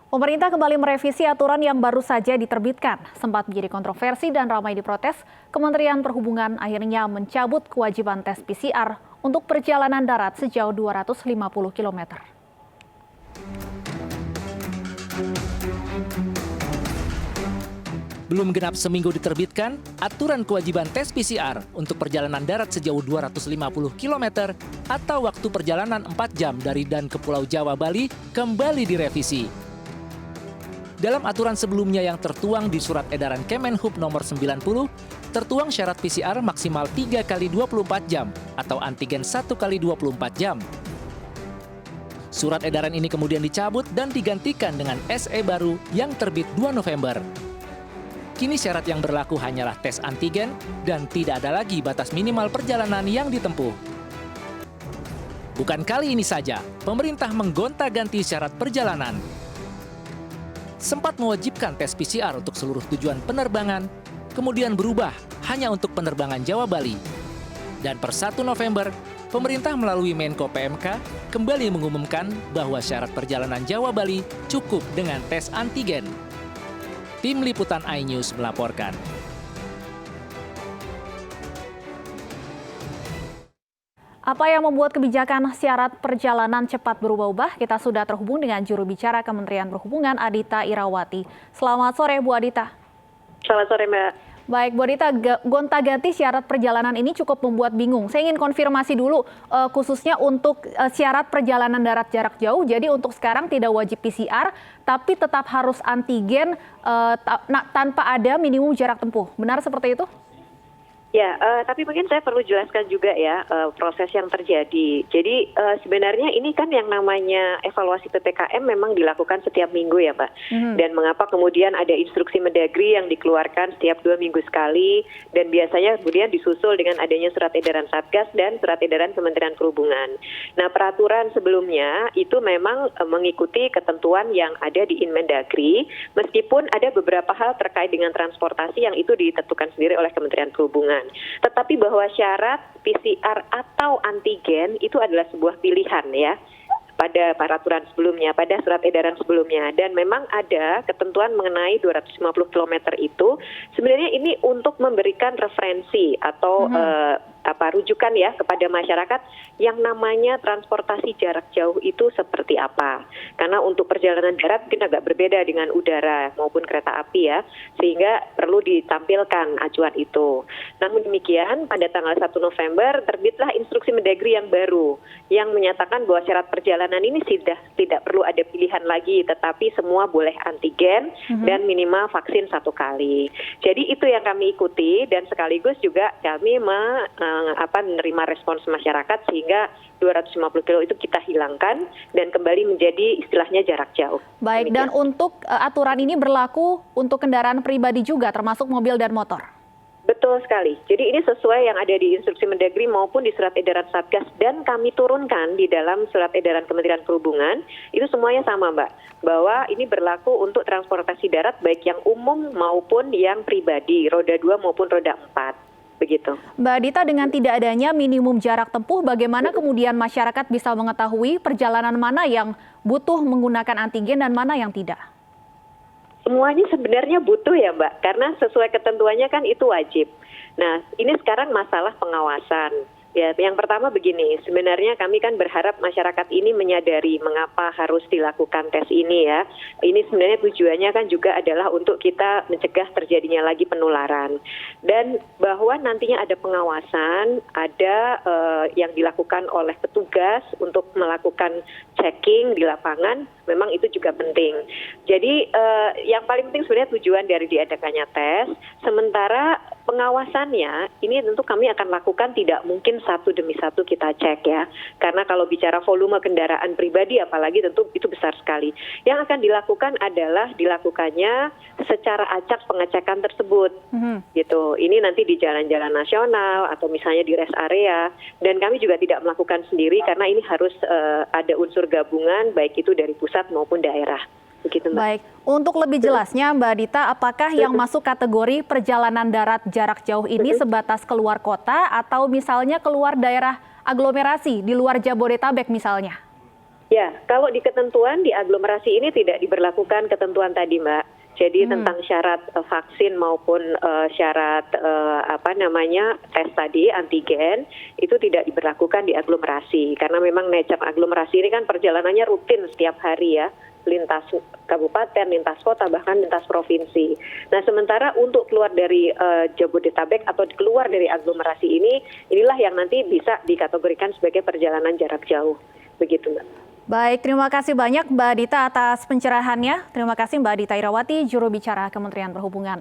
Pemerintah kembali merevisi aturan yang baru saja diterbitkan. Sempat menjadi kontroversi dan ramai diprotes, Kementerian Perhubungan akhirnya mencabut kewajiban tes PCR untuk perjalanan darat sejauh 250 km. Belum genap seminggu diterbitkan, aturan kewajiban tes PCR untuk perjalanan darat sejauh 250 km atau waktu perjalanan 4 jam dari dan ke Pulau Jawa, Bali kembali direvisi. Dalam aturan sebelumnya yang tertuang di Surat Edaran Kemenhub nomor 90, tertuang syarat PCR maksimal 3 kali 24 jam atau antigen 1 kali 24 jam. Surat edaran ini kemudian dicabut dan digantikan dengan SE baru yang terbit 2 November. Kini syarat yang berlaku hanyalah tes antigen dan tidak ada lagi batas minimal perjalanan yang ditempuh. Bukan kali ini saja, pemerintah menggonta-ganti syarat perjalanan. Sempat mewajibkan tes PCR untuk seluruh tujuan penerbangan, kemudian berubah hanya untuk penerbangan Jawa-Bali. Dan per 1 November, pemerintah melalui Menko PMK kembali mengumumkan bahwa syarat perjalanan Jawa-Bali cukup dengan tes antigen. Tim Liputan iNews melaporkan. Apa yang membuat kebijakan syarat perjalanan cepat berubah-ubah? Kita sudah terhubung dengan juru bicara Kementerian Perhubungan, Adita Irawati. Selamat sore, Bu Adita. Selamat sore, Mbak. Baik, Bu Adita, gonta-ganti syarat perjalanan ini cukup membuat bingung. Saya ingin konfirmasi dulu, khususnya untuk syarat perjalanan darat jarak jauh. Jadi untuk sekarang tidak wajib PCR, tapi tetap harus antigen tanpa ada minimum jarak tempuh. Benar seperti itu? Ya, tapi mungkin saya perlu jelaskan juga ya proses yang terjadi. Jadi sebenarnya ini kan yang namanya evaluasi PPKM memang dilakukan setiap minggu ya, Mbak. Dan mengapa kemudian ada instruksi Mendagri yang dikeluarkan setiap 2 minggu sekali, dan biasanya kemudian disusul dengan adanya surat edaran Satgas dan surat edaran Kementerian Perhubungan. Nah, peraturan sebelumnya itu memang mengikuti ketentuan yang ada di Inmendagri, meskipun ada beberapa hal terkait dengan transportasi yang itu ditentukan sendiri oleh Kementerian Perhubungan. Tetapi bahwa syarat PCR atau antigen itu adalah sebuah pilihan ya pada peraturan sebelumnya, pada surat edaran sebelumnya. Dan memang ada ketentuan mengenai 250 km itu sebenarnya ini untuk memberikan referensi atau rujukan ya kepada masyarakat yang namanya transportasi jarak jauh itu seperti apa. Karena untuk perjalanan darat mungkin agak berbeda dengan udara maupun kereta api ya, sehingga perlu ditampilkan acuan itu. Namun demikian pada tanggal 1 November terbitlah instruksi Mendagri yang baru yang menyatakan bahwa syarat perjalanan ini sudah tidak perlu ada pilihan lagi, tetapi semua boleh antigen dan minimal vaksin 1 kali. Jadi itu yang kami ikuti, dan sekaligus juga kami menerima respons masyarakat sehingga 250 kilo itu kita hilangkan dan kembali menjadi istilahnya jarak jauh. Baik, dan untuk aturan ini berlaku untuk kendaraan pribadi juga termasuk mobil dan motor? Betul sekali. Jadi ini sesuai yang ada di instruksi Mendagri maupun di surat edaran Satgas, dan kami turunkan di dalam surat edaran Kementerian Perhubungan, itu semuanya sama, Mbak. Bahwa ini berlaku untuk transportasi darat baik yang umum maupun yang pribadi, roda 2 maupun roda 4. Begitu. Mbak Adita, dengan tidak adanya minimum jarak tempuh, bagaimana kemudian masyarakat bisa mengetahui perjalanan mana yang butuh menggunakan antigen dan mana yang tidak? Semuanya sebenarnya butuh ya, Mbak, karena sesuai ketentuannya kan itu wajib. Nah, ini sekarang masalah pengawasan. Ya, yang pertama begini, sebenarnya kami kan berharap masyarakat ini menyadari mengapa harus dilakukan tes ini ya. Ini sebenarnya tujuannya kan juga adalah untuk kita mencegah terjadinya lagi penularan. Dan bahwa nantinya ada pengawasan, ada yang dilakukan oleh petugas untuk melakukan checking di lapangan, memang itu juga penting. Jadi yang paling penting sebenarnya tujuan dari diadakannya tes, sementara pengawasannya ini tentu kami akan lakukan tidak mungkin satu demi satu kita cek ya. Karena kalau bicara volume kendaraan pribadi apalagi tentu itu besar sekali. Yang akan dilakukan adalah dilakukannya secara acak pengecekan tersebut. Gitu. Ini nanti di jalan-jalan nasional atau misalnya di rest area, dan kami juga tidak melakukan sendiri karena ini harus ada unsur gabungan baik itu dari pusat maupun daerah. Begitu, Mbak. Baik, untuk lebih jelasnya Mbak Adita, apakah yang masuk kategori perjalanan darat jarak jauh ini sebatas keluar kota atau misalnya keluar daerah aglomerasi di luar Jabodetabek misalnya? Ya, kalau di ketentuan di aglomerasi ini tidak diberlakukan ketentuan tadi, Mbak. Jadi tentang syarat vaksin maupun syarat tes tadi antigen itu tidak diberlakukan di aglomerasi karena memang nature aglomerasi ini kan perjalanannya rutin setiap hari ya, lintas kabupaten, lintas kota, bahkan lintas provinsi. Nah, sementara untuk keluar dari Jabodetabek atau keluar dari aglomerasi ini, inilah yang nanti bisa dikategorikan sebagai perjalanan jarak jauh. Begitu, Mbak. Baik, terima kasih banyak Mbak Dita atas pencerahannya. Terima kasih Mbak Dita Irawati, juru bicara Kementerian Perhubungan.